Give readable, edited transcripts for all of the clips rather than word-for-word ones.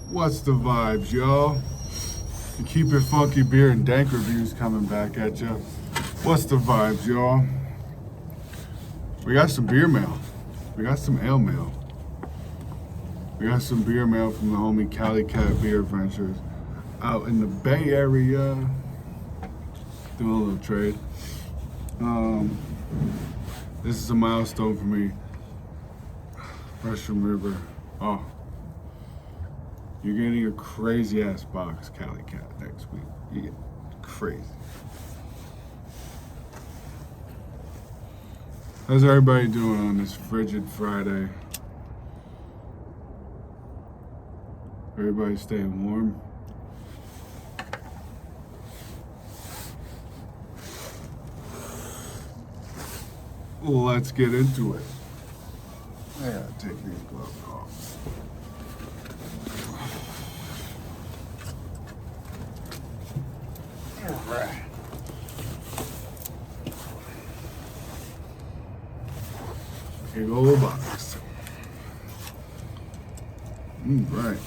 What's the vibes, y'all? The Keep It Funky beer and dank reviews coming back at you. What's the vibes, y'all? We got some beer mail. We got some ale mail. We got some beer mail from the homie Cali Cat Beer Adventures out in the Bay Area. Doing a little trade. This is a milestone for me. Russian River. Oh. You're getting a crazy ass box, Cali Cat, next week. You get crazy. How's everybody doing on this frigid Friday? Everybody staying warm? Let's get into it. I gotta take these gloves off. All right. Big old box. All right.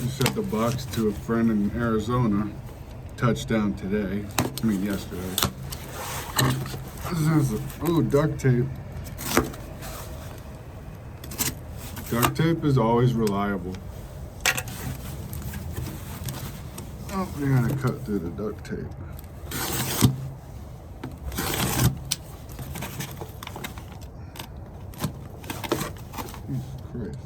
Sent the box to a friend in Arizona. Touchdown today. I mean yesterday. Oh, duct tape. Duct tape is always reliable. Oh, we gotta cut through the duct tape. Jesus Christ.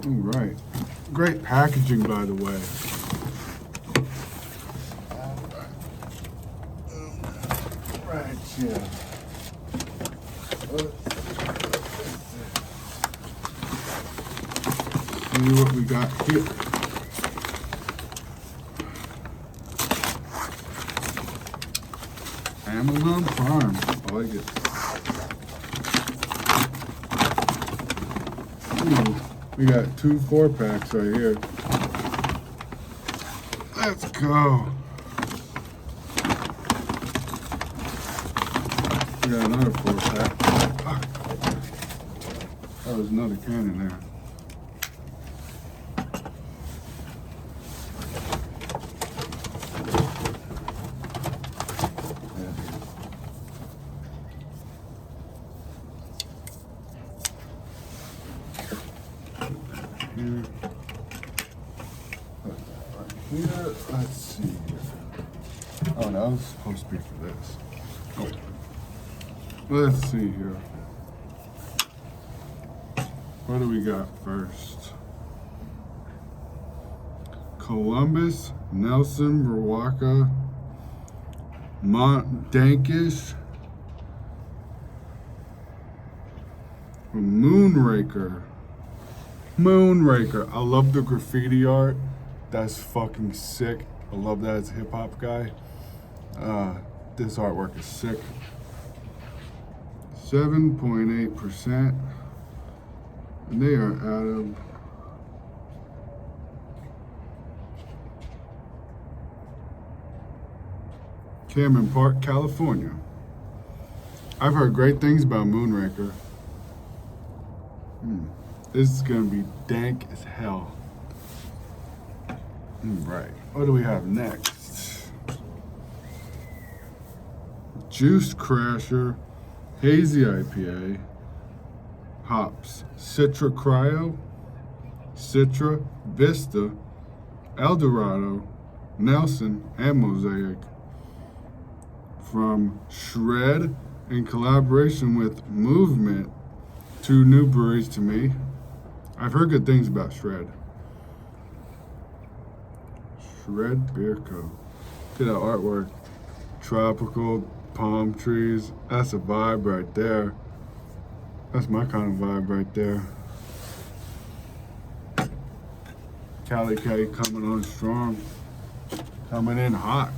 All right. Great packaging, by the way. Right, yeah. See what we got here. Amazon Prime. I like it. Ooh, we got 2 4-packs right here. Let's go. We got another 4-pack. Ah, that was another can in there. Here, let's see here. Oh, that was supposed to be for this. Oh. Let's see here. What do we got first? Columbus, Nelson, Rawaka, Dankish, Moonraker. Moonraker. I love the graffiti art. That's fucking sick. I love that as a hip hop guy. This artwork is sick. 7.8%. And they are out of Cameron Park, California. I've heard great things about Moonraker. This is gonna be dank as hell. Right. What do we have next? Juice Crasher, Hazy IPA, hops, Citra Cryo, Citra, Vista, Eldorado, Nelson, and Mosaic. From Shred in collaboration with Movement, 2 new breweries to me. I've heard good things about Shred. Shred Beer Co. Look at that artwork. Tropical palm trees. That's a vibe right there. That's my kind of vibe right there. Cali K coming on strong. Coming in hot.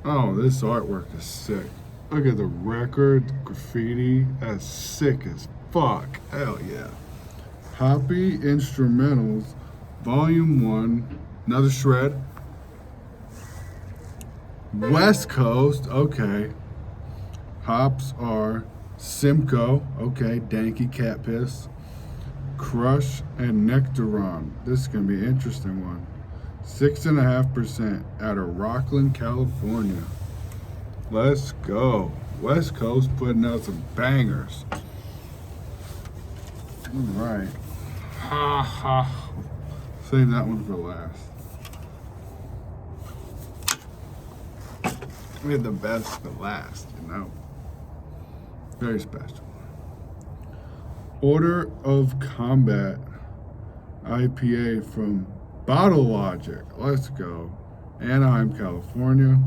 Oh, this artwork is sick. Look at the record, graffiti. That's sick as fuck. Hell yeah. Hoppy Instrumentals, Volume 1. Another shred. West Coast, okay. Hops are Simcoe, okay. Danky Cat Piss. Crush and Nectaron. This is going to be an interesting one. 6.5% out of Rockland, California. Let's go. West Coast putting out some bangers. All right. Ha ha. Save that one for last. We had the best for last, you know. Very special. Order of Combat IPA from Bottle Logic. Let's go. Anaheim, California.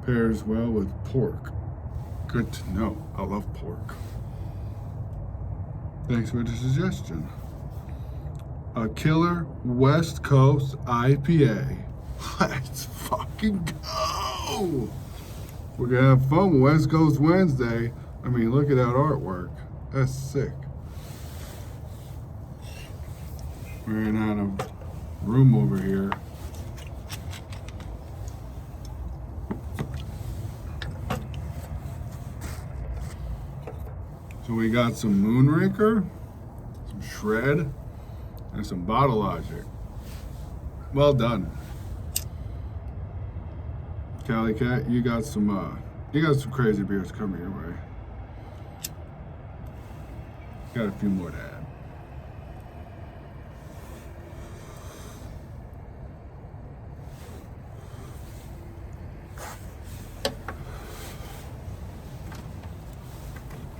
Pairs well with pork. Good to know. I love pork. Thanks for the suggestion. A killer West Coast IPA. Let's fucking go. We're gonna have fun with West Coast Wednesday. I mean, look at that artwork. That's sick. We're in out of room over here. So we got some Moonraker, some Shred, and some Bottle Logic. Well done. Cali Cat, you got some crazy beers coming your way. Got a few more to add.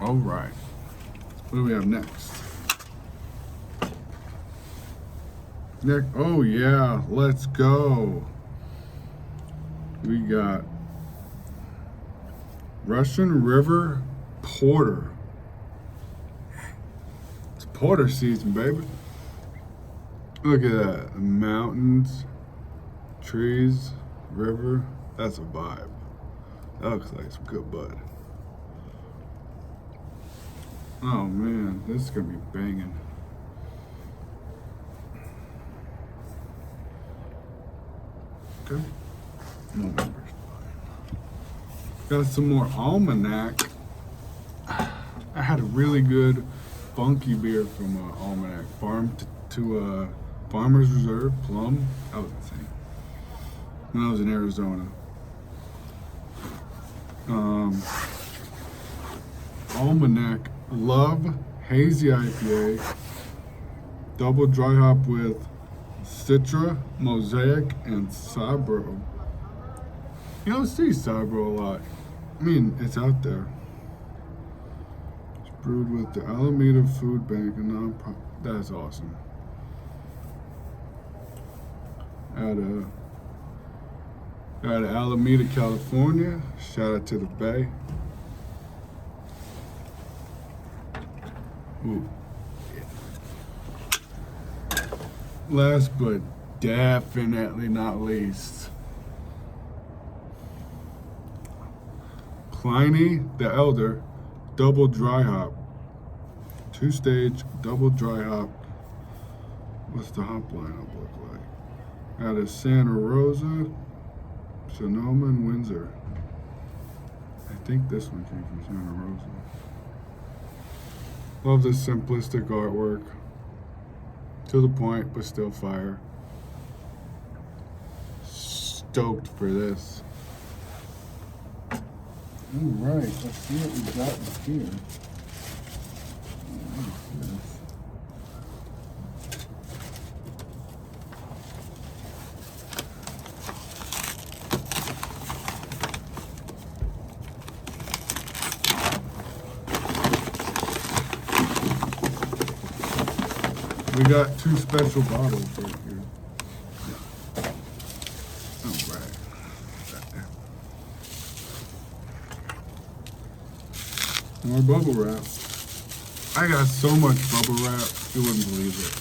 All right. What do we have next? Oh yeah, let's go. We got Russian River Porter. It's porter season, baby. Look at that. Mountains, trees, river. That's a vibe. That looks like some good bud. Oh man, this is gonna be banging. Okay. November's fine. Got some more Almanac. I had a really good funky beer from Almanac. Farmer's Reserve Plum. That was insane. When I was in Arizona. Almanac Love Hazy IPA. Double dry hop with Citra, Mosaic, and Sabro. You don't see Sabro a lot. I mean, it's out there. It's brewed with the Alameda Food Bank and non-profit. That's awesome. Out of Alameda, California. Shout out to the Bay. Ooh. Yeah. Last but definitely not least, Pliny the Elder Double Dry Hop. 2-stage double dry hop. What's the hop lineup look like? Out of Santa Rosa, Sonoma, and Windsor. I think this one came from Santa Rosa. Love this simplistic artwork. To the point, but still fire. Stoked for this. Alright, let's see what we got in here. We got 2 special bottles right here. All right. More bubble wrap. I got so much bubble wrap, you wouldn't believe it.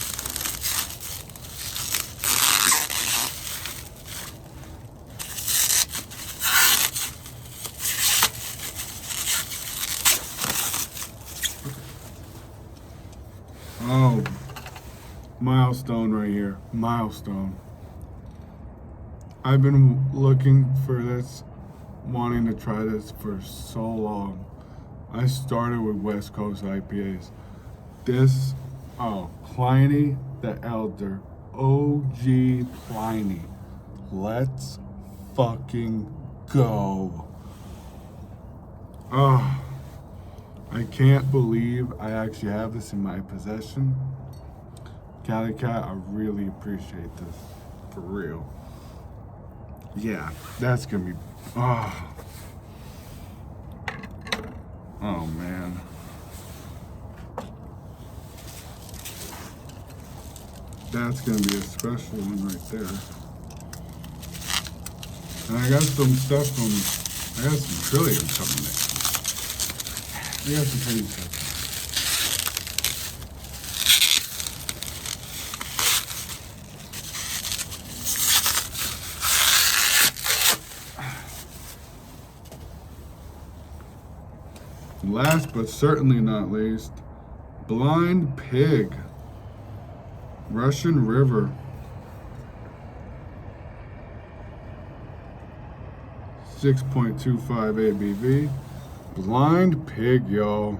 Oh, milestone right here. Milestone. I've been looking for this, wanting to try this for so long. I started with West Coast IPAs. This, Pliny the Elder. OG Pliny. Let's fucking go. Oh, I can't believe I actually have this in my possession. Cali Cat, I really appreciate this. For real. Yeah, that's gonna be. Oh. Oh man. That's gonna be a special one right there. And I got some stuff from. I got some Trillium coming next. I got some crazy stuff. Last but certainly not least, Blind Pig. Russian River. 6.25 ABV. Blind Pig, y'all.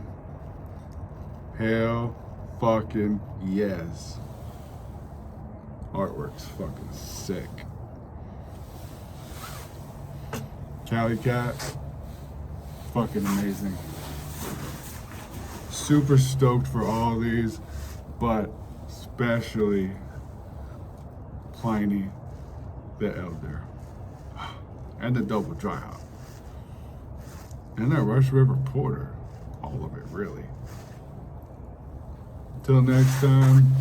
Hell fucking yes. Artwork's fucking sick. Cali Cat, fucking amazing. Super stoked for all these, but especially Pliny the Elder. And the double dry hop. And that Rush River Porter. All of it, really. Until next time,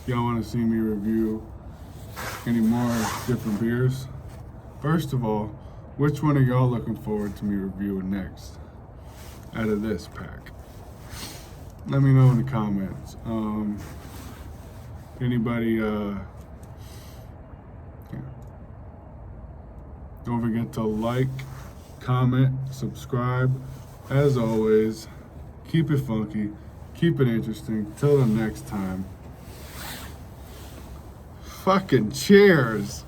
if y'all want to see me review any more different beers, first of all, which one are y'all looking forward to me reviewing next out of this pack? Let me know in the comments. Anybody, don't forget to like, comment, subscribe. As always, keep it funky, keep it interesting. Till the next time. Fucking cheers.